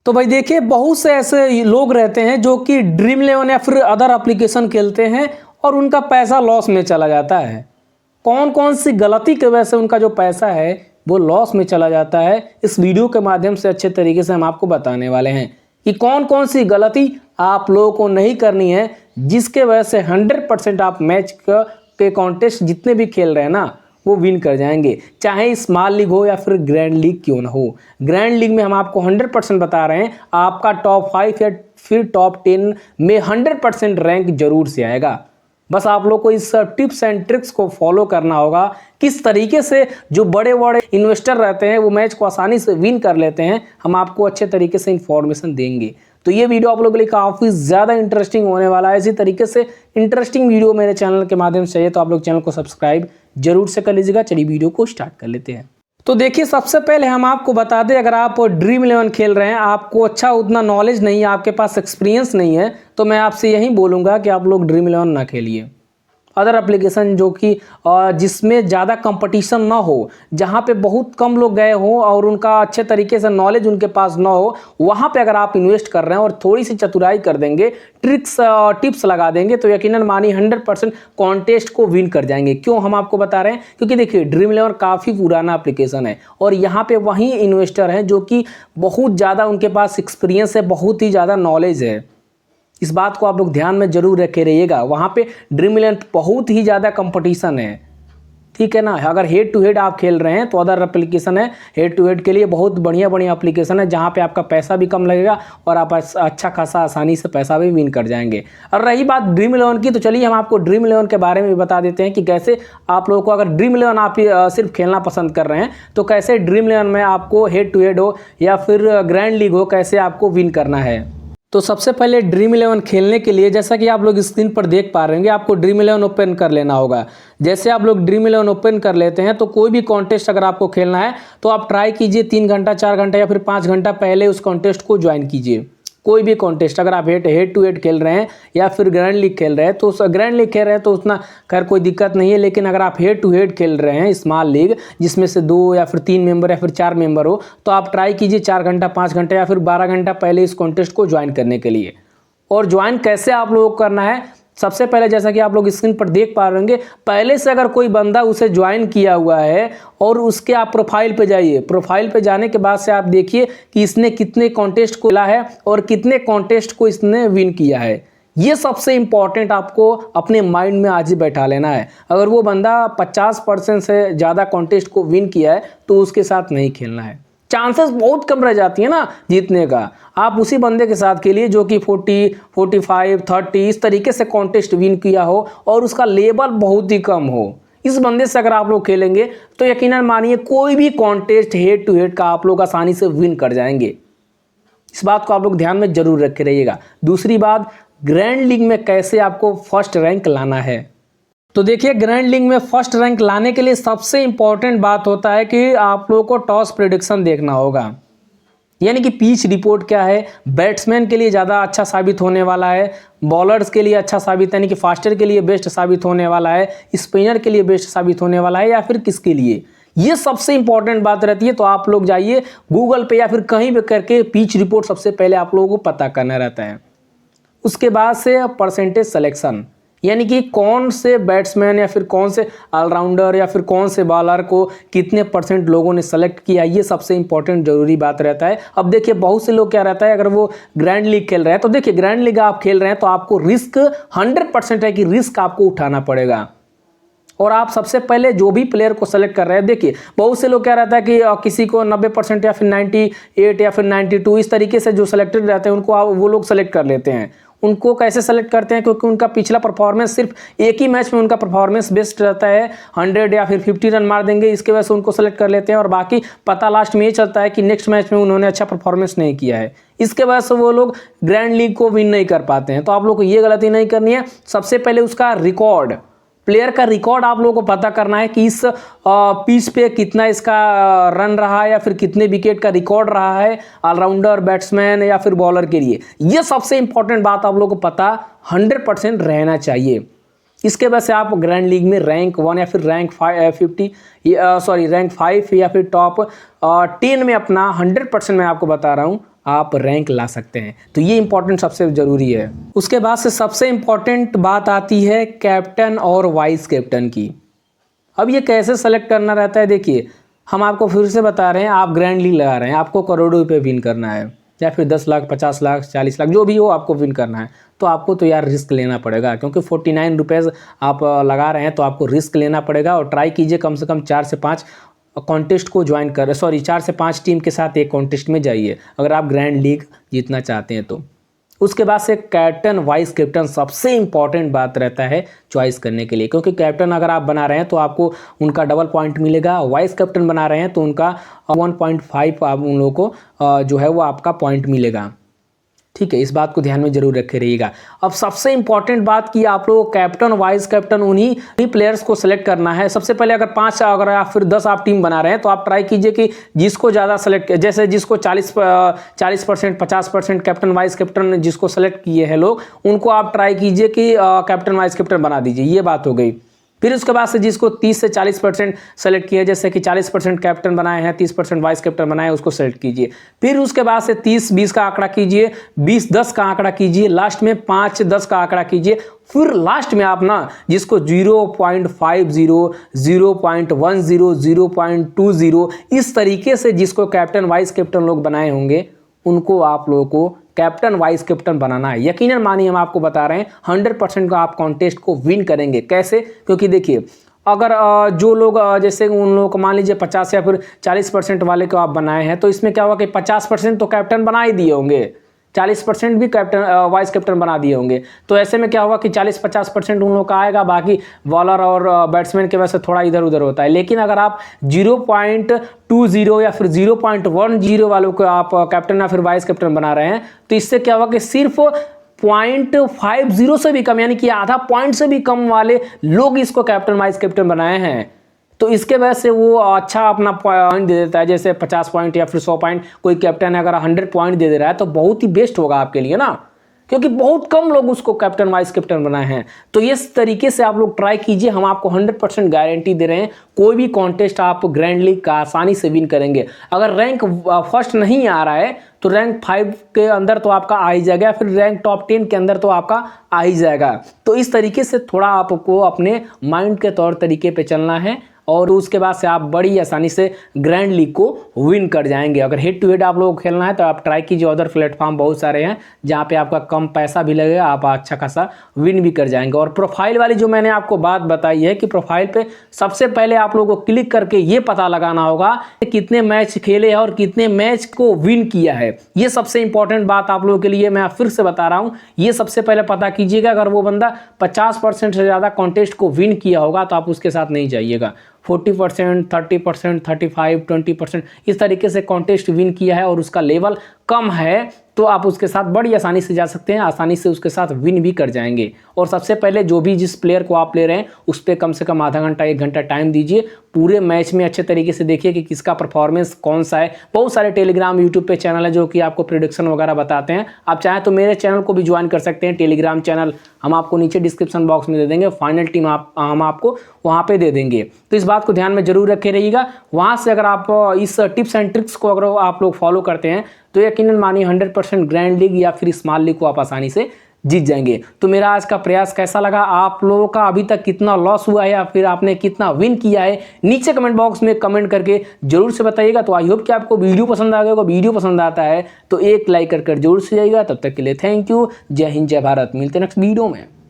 तो भाई देखिए, बहुत से ऐसे लोग रहते हैं जो कि ड्रीम इलेवन या फिर अदर एप्लीकेशन खेलते हैं और उनका पैसा लॉस में चला जाता है। कौन कौन सी गलती की वजह से उनका जो पैसा है वो लॉस में चला जाता है, इस वीडियो के माध्यम से अच्छे तरीके से हम आपको बताने वाले हैं कि कौन कौन सी गलती आप लोगों को नहीं करनी है, जिसके वजह से 100% आप मैच के कॉन्टेस्ट जितने भी खेल रहे हैं ना वो विन कर जाएंगे, चाहे स्मॉल लीग हो या फिर ग्रैंड लीग क्यों ना हो। ग्रैंड लीग में हम आपको 100% बता रहे हैं, आपका टॉप 5 या फिर टॉप 10 में 100% रैंक जरूर से आएगा। बस आप लोग को इस टिप्स एंड ट्रिक्स को फॉलो करना होगा। किस तरीके से जो बड़े बड़े इन्वेस्टर रहते हैं वो मैच को आसानी से विन कर लेते हैं, हम आपको अच्छे तरीके से इंफॉर्मेशन देंगे। तो ये वीडियो आप लोगों के लिए काफ़ी ज़्यादा इंटरेस्टिंग होने वाला है। इसी तरीके से इंटरेस्टिंग वीडियो मेरे चैनल के माध्यम से चाहिए तो आप लोग चैनल को सब्सक्राइब जरूर से कर लीजिएगा। चलिए वीडियो को स्टार्ट कर लेते हैं। तो देखिए, सबसे पहले हम आपको बता दें, अगर आप ड्रीम इलेवन खेल रहे हैं, आपको अच्छा उतना नॉलेज नहीं है, आपके पास एक्सपीरियंस नहीं है, तो मैं आपसे यही बोलूँगा कि आप लोग ड्रीम इलेवन ना खेलिए। अदर एप्लीकेशन जो कि जिसमें ज़्यादा कंपटीशन ना हो, जहाँ पे बहुत कम लोग गए हों और उनका अच्छे तरीके से नॉलेज उनके पास ना हो, वहाँ पे अगर आप इन्वेस्ट कर रहे हैं और थोड़ी सी चतुराई कर देंगे, ट्रिक्स टिप्स लगा देंगे, तो यकीनन मानिए 100% कॉन्टेस्ट को विन कर जाएंगे। क्यों हम आपको बता रहे हैं? क्योंकि देखिए, ड्रीम इलेवन काफ़ी पुराना एप्लीकेशन है और यहाँ पे वही इन्वेस्टर हैं जो कि बहुत ज़्यादा उनके पास एक्सपीरियंस है, बहुत ही ज़्यादा नॉलेज है। इस बात को आप लोग ध्यान में जरूर रखे रहिएगा। वहाँ पे ड्रीम इलेवन बहुत ही ज़्यादा कंपटीशन है, ठीक है ना। अगर हेड टू हेड आप खेल रहे हैं तो अदर एप्लीकेशन है हेड टू हेड के लिए बहुत बढ़िया बढ़िया एप्लीकेशन है, जहाँ पे आपका पैसा भी कम लगेगा और आप अच्छा खासा आसानी से पैसा भी विन कर जाएंगे। और रही बात ड्रीम इलेवन की, तो चलिए हम आपको ड्रीम इलेवन के बारे में भी बता देते हैं कि कैसे आप लोगों को, अगर ड्रीम इलेवन आप सिर्फ खेलना पसंद कर रहे हैं, तो कैसे ड्रीम इलेवन में आपको हेड टू हेड हो या फिर ग्रैंड लीग हो, कैसे आपको विन करना है। तो सबसे पहले ड्रीम इलेवन खेलने के लिए, जैसा कि आप लोग स्क्रीन पर देख पा रहे होंगे, आपको ड्रीम इलेवन ओपन कर लेना होगा। जैसे आप लोग ड्रीम इलेवन ओपन कर लेते हैं तो कोई भी कॉन्टेस्ट अगर आपको खेलना है तो आप ट्राई कीजिए 3 घंटा 4 घंटा या फिर 5 घंटा पहले उस कॉन्टेस्ट को ज्वाइन कीजिए। कोई भी कॉन्टेस्ट अगर आप हेड टू हेड खेल रहे हैं या फिर ग्रैंड लीग खेल रहे हैं, तो ग्रैंड लीग खेल रहे हैं तो उतना खैर कोई दिक्कत नहीं है, लेकिन अगर आप हेड टू हेड खेल रहे हैं स्मॉल लीग, जिसमें से 2 या फिर 3 मेंबर या फिर 4 मेंबर हो, तो आप ट्राई कीजिए 4 घंटा 5 घंटा या फिर 12 घंटा पहले इस कॉन्टेस्ट को ज्वाइन करने के लिए। और ज्वाइन कैसे आप लोगों को करना है, सबसे पहले जैसा कि आप लोग स्क्रीन पर देख पा रहे होंगे, पहले से अगर कोई बंदा उसे ज्वाइन किया हुआ है और उसके आप प्रोफाइल पे जाइए। प्रोफाइल पे जाने के बाद से आप देखिए कि इसने कितने कॉन्टेस्ट को खेला है और कितने कॉन्टेस्ट को इसने विन किया है। ये सबसे इंपॉर्टेंट आपको अपने माइंड में आज ही बैठा लेना है। अगर वो बंदा 50% से ज़्यादा कॉन्टेस्ट को विन किया है तो उसके साथ नहीं खेलना है, चांसेस बहुत कम रह जाती है ना जीतने का। आप उसी बंदे के साथ खेलिए जो कि 40, 45, 30 इस तरीके से कॉन्टेस्ट विन किया हो और उसका लेवल बहुत ही कम हो। इस बंदे से अगर आप लोग खेलेंगे तो यकीनन मानिए कोई भी कॉन्टेस्ट हेड टू हेड का आप लोग आसानी से विन कर जाएंगे। इस बात को आप लोग ध्यान में जरूर रखे रहिएगा। दूसरी बात, ग्रैंड लीग में कैसे आपको फर्स्ट रैंक लाना है। तो देखिए, ग्रैंड लीग में फर्स्ट रैंक लाने के लिए सबसे इंपॉर्टेंट बात होता है कि आप लोगों को टॉस प्रेडिक्शन देखना होगा, यानी कि पिच रिपोर्ट क्या है। बैट्समैन के लिए ज़्यादा अच्छा साबित होने वाला है, बॉलर्स के लिए अच्छा साबित, यानी कि फास्टर के लिए बेस्ट साबित होने वाला है, स्पिनर के लिए बेस्ट साबित होने वाला है, या फिर किसके लिए, ये सबसे इंपॉर्टेंट बात रहती है। तो आप लोग जाइए गूगल पे या फिर कहीं भी करके पिच रिपोर्ट सबसे पहले आप लोगों को पता करना रहता है। उसके बाद से परसेंटेज सिलेक्शन, यानी कि कौन से बैट्समैन या फिर कौन से ऑलराउंडर या फिर कौन से बॉलर को कितने % लोगों ने सेलेक्ट किया, ये सबसे इंपॉर्टेंट जरूरी बात रहता है। अब देखिए, बहुत से लोग क्या रहता है, अगर वो ग्रैंड लीग खेल रहे हैं तो देखिए, ग्रैंड लीग आप खेल रहे हैं तो आपको रिस्क 100% है कि रिस्क आपको उठाना पड़ेगा। और आप सबसे पहले जो भी प्लेयर को सेलेक्ट कर रहे हैं, देखिए बहुत से लोग क्या रहता है कि किसी को 90% या फिर 98 या फिर 92 इस तरीके से जो सिलेक्टेड रहते हैं उनको वो लोग सेलेक्ट कर लेते हैं। उनको कैसे सेलेक्ट करते हैं, क्योंकि उनका पिछला परफॉर्मेंस सिर्फ एक ही मैच में उनका परफॉर्मेंस बेस्ट रहता है, 100 या फिर 50 रन मार देंगे, इसके वजह से उनको सेलेक्ट कर लेते हैं। और बाकी पता लास्ट में ये चलता है कि नेक्स्ट मैच में उन्होंने अच्छा परफॉर्मेंस नहीं किया है, इसके वजह से वो लोग ग्रैंड लीग को विन नहीं कर पाते हैं। तो आप लोग को ये गलती नहीं करनी है। सबसे पहले उसका रिकॉर्ड, प्लेयर का रिकॉर्ड आप लोगों को पता करना है कि इस पिच पे कितना इसका रन रहा है या फिर कितने विकेट का रिकॉर्ड रहा है ऑलराउंडर, बैट्समैन या फिर बॉलर के लिए। ये सबसे इंपॉर्टेंट बात आप लोगों को पता 100% रहना चाहिए। इसके वजह से आप ग्रैंड लीग में रैंक 1 या फिर रैंक 5 या फिर टॉप 10 में अपना 100% मैं आपको बता रहा हूँ आप रैंक ला सकते हैं। तो ये इंपॉर्टेंट सबसे ज़रूरी है। उसके बाद से सबसे इम्पॉर्टेंट बात आती है कैप्टन और वाइस कैप्टन की। अब ये कैसे सेलेक्ट करना रहता है, देखिए हम आपको फिर से बता रहे हैं, आप ग्रैंड लीग लगा रहे हैं, आपको करोड़ों रुपये विन करना है, या फिर 10 लाख 50 लाख 40 लाख जो भी हो आपको विन करना है, तो आपको तो यार रिस्क लेना पड़ेगा, क्योंकि 49 रुपीज़ आप लगा रहे हैं तो आपको रिस्क लेना पड़ेगा। और ट्राई कीजिए कम से कम 4 से 5 कॉन्टेस्ट को ज्वाइन कर 4 से 5 टीम के साथ एक कॉन्टेस्ट में जाइए अगर आप ग्रैंड लीग जीतना चाहते हैं तो। उसके बाद से कैप्टन वाइस कैप्टन सबसे इंपॉर्टेंट बात रहता है चॉइस करने के लिए, क्योंकि कैप्टन अगर आप बना रहे हैं तो आपको उनका डबल पॉइंट मिलेगा, वाइस कैप्टन बना रहे हैं तो उनका 1.5 आप उन लोगों को जो है वो आपका पॉइंट मिलेगा। ठीक है, इस बात को ध्यान में जरूर रखे रहिएगा। अब सबसे इंपॉर्टेंट बात की आप लोग कैप्टन वाइस कैप्टन उन्हीं प्लेयर्स को सिलेक्ट करना है। सबसे पहले अगर 5 अगर आप फिर 10 आप टीम बना रहे हैं तो आप ट्राई कीजिए कि जिसको ज़्यादा सेलेक्ट, जैसे जिसको 40% 50% कैप्टन वाइस कैप्टन जिसको सेलेक्ट किए हैं लोग, उनको आप ट्राई कीजिए कि कैप्टन वाइस कैप्टन बना दीजिए। ये बात हो गई। फिर उसके बाद से जिसको 30 से 40% सेलेक्ट किया, जैसे कि 40% कैप्टन बनाए हैं, 30% वाइस कैप्टन बनाए हैं, उसको सेलेक्ट कीजिए। फिर उसके बाद से 30-20 का आंकड़ा कीजिए, 20-10 का आंकड़ा कीजिए, लास्ट में 5-10 का आंकड़ा कीजिए। फिर लास्ट में आप ना जिसको 0.50, 0.10, 0.20 इस तरीके से जिसको कैप्टन वाइस कैप्टन लोग बनाए होंगे उनको आप लोगों को कैप्टन वाइस कैप्टन बनाना है। यकीनन मानिए हम आपको बता रहे हैं 100% का आप कॉन्टेस्ट को विन करेंगे। कैसे? क्योंकि देखिए अगर जो लोग जैसे उन लोगों को मान लीजिए 50 या फिर 40% वाले को आप बनाए हैं, तो इसमें क्या होगा कि 50% तो कैप्टन बना ही दिए होंगे, 40% भी कैप्टन वाइस कैप्टन बना दिए होंगे। तो ऐसे में क्या होगा कि 40-50% उन लोग का आएगा, बाकी बॉलर और बैट्समैन के वजह से थोड़ा इधर उधर होता है। लेकिन अगर आप 0.20 या फिर 0.10 वालों को आप कैप्टन या फिर वाइस कैप्टन बना रहे हैं, तो इससे क्या होगा कि सिर्फ 0.50 से भी कम, यानी कि आधा पॉइंट से भी कम वाले लोग इसको कैप्टन वाइस कैप्टन बनाए हैं, तो इसके वजह से वो अच्छा अपना पॉइंट दे देता है। जैसे 50 पॉइंट या फिर 100 पॉइंट कोई कैप्टन अगर 100 पॉइंट दे रहा है तो बहुत ही बेस्ट होगा आपके लिए ना, क्योंकि बहुत कम लोग उसको कैप्टन वाइस कैप्टन बनाए हैं। तो इस तरीके से आप लोग ट्राई कीजिए, हम आपको 100% गारंटी दे रहे हैं कोई भी कॉन्टेस्ट आप ग्रैंड लीग का आसानी से विन करेंगे। अगर रैंक फर्स्ट नहीं आ रहा है तो रैंक 5 के अंदर तो आपका आ ही जाएगा, फिर रैंक टॉप 10 के अंदर तो आपका आ ही जाएगा। तो इस तरीके से थोड़ा आपको अपने माइंड के तौर तरीके पे चलना है और उसके बाद से आप बड़ी आसानी से ग्रैंड लीग को विन कर जाएंगे। अगर हेड टू हेड आप लोगों को खेलना है तो आप ट्राई कीजिए, अदर प्लेटफॉर्म बहुत सारे हैं जहाँ पे आपका कम पैसा भी लगेगा, आप अच्छा खासा विन भी कर जाएंगे। और प्रोफाइल वाली जो मैंने आपको बात बताई है कि प्रोफाइल पे सबसे पहले आप लोगों को क्लिक करके ये पता लगाना होगा कि कितने मैच खेले हैं और कितने मैच को विन किया है। ये सबसे इंपॉर्टेंट बात आप लोगों के लिए मैं फिर से बता रहा हूँ, ये सबसे पहले पता कीजिएगा। अगर वो बंदा 50% से ज़्यादा कॉन्टेस्ट को विन किया होगा तो आप उसके साथ नहीं जाइएगा। 40%, 30%, 35%, 20% इस तरीके से कॉन्टेस्ट विन किया है और उसका लेवल कम है तो आप उसके साथ बड़ी आसानी से जा सकते हैं, आसानी से उसके साथ विन भी कर जाएंगे। और सबसे पहले जो भी जिस प्लेयर को आप ले रहे हैं उस पर कम से कम आधा घंटा 1 घंटा टाइम दीजिए, पूरे मैच में अच्छे तरीके से देखिए कि किसका परफॉर्मेंस कौन सा है। बहुत सारे टेलीग्राम यूट्यूब पे चैनल है जो कि आपको प्रेडिक्शन वगैरह बताते हैं, आप चाहें तो मेरे चैनल को भी ज्वाइन कर सकते हैं। टेलीग्राम चैनल हम आपको नीचे डिस्क्रिप्शन बॉक्स में दे देंगे, फाइनल टीम हम आपको वहाँ पर दे देंगे। तो इस बात को ध्यान में जरूर रखे रहिएगा। वहाँ से अगर आप इस टिप्स एंड ट्रिक्स को अगर आप लोग फॉलो करते हैं तो यकीनन मानिए 100% ग्रैंड लीग या फिर स्मॉल लीग को आप आसानी से जीत जाएंगे। तो मेरा आज का प्रयास कैसा लगा, आप लोगों का अभी तक कितना लॉस हुआ है या फिर आपने कितना विन किया है, नीचे कमेंट बॉक्स में कमेंट करके जरूर से बताइएगा। तो आई होप कि आपको वीडियो पसंद आ गया। वीडियो पसंद आता है तो एक लाइक कर जरूर से जाइएगा। तब तक के लिए थैंक यू, जय हिंद, जय भारत। मिलते हैं नेक्स्ट वीडियो में।